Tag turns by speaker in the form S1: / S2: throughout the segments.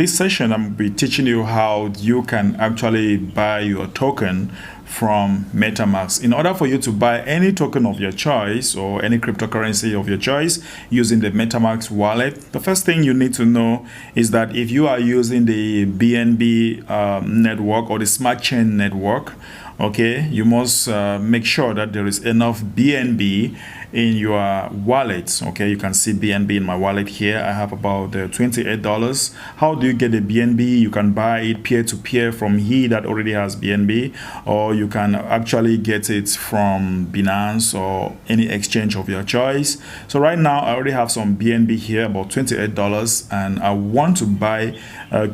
S1: this session, I'm be teaching you how you can actually buy your token from MetaMask. In order for you to buy any token of your choice or any cryptocurrency of your choice using the MetaMask wallet, the first thing you need to know is that if you are using the BNB network or the smart chain network, okay, you must make sure that there is enough BNB in your wallet. Okay, you can see BNB in my wallet here. I have about $28. How do you get the BNB? You can buy it peer-to-peer from he that already has BNB, or you can actually get it from Binance or any exchange of your choice. So right now I already have some BNB here, about $28, and I want to buy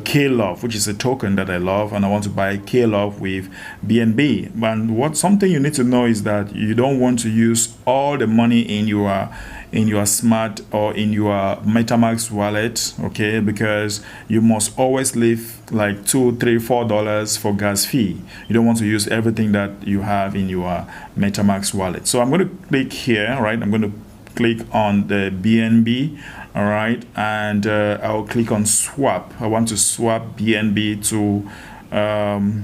S1: K-Love, which is a token that I love, and I want to buy K-Love with BNB. And something you need to know is that you don't want to use all the money in your smart or in your MetaMask wallet, okay, because you must always leave like $2, $3, $4 for gas fee. You don't want to use everything that you have in your MetaMask wallet. So I'm going to click here, right? I'm going to click on the BNB, all right, and I'll click on swap. I want to swap BNB to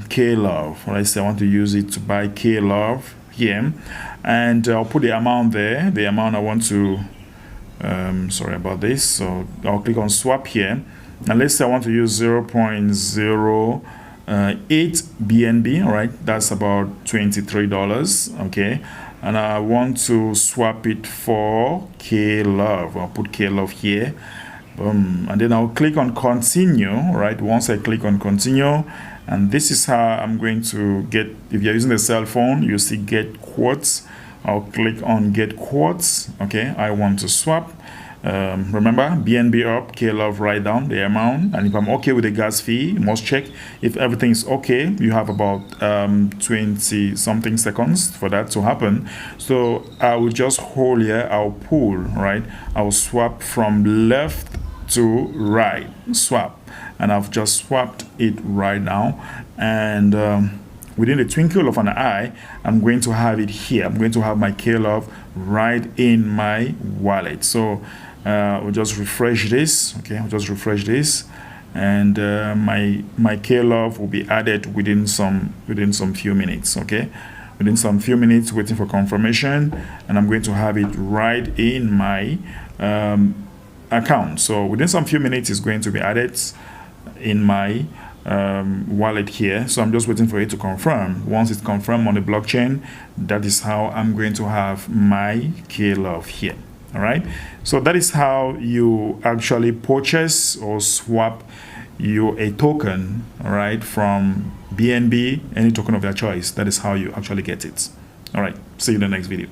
S1: K-Love, right? So I want to use it to buy K-Love here, and I'll put the amount there, the amount I want to sorry about this. So I'll click on swap here, and let's say I want to use 0.08 BNB, all right? That's about $23, okay, and I want to swap it for K-Love. I'll put K-Love here, and then I'll click on continue, right? Once I click on continue, and this is how I'm going to get, if you're using a cell phone, you see get quotes. I'll click on get quotes. Okay, I want to swap. Remember, BNB up, K-Love write down the amount, and if I'm okay with the gas fee, you must check if everything is okay. You have about 20 something seconds for that to happen. So I will just hold here, I'll pull, right? I'll swap from left to right, swap, and I've just swapped it right now, and within the twinkle of an eye, I'm going to have it here. I'm going to have my K-Love right in my wallet. So we'll just refresh this. Okay, I'll just refresh this, and my K-Love will be added within some few minutes. Okay, within some few minutes, waiting for confirmation, and I'm going to have it right in my account. So within some few minutes, it's going to be added in my wallet here. So I'm just waiting for it to confirm. Once it's confirmed on the blockchain, that is how I'm going to have my K-Love here. All right, so that is how you actually purchase or swap a token, all right, from BNB, any token of your choice. That is how you actually get it. All right, see you in the next video.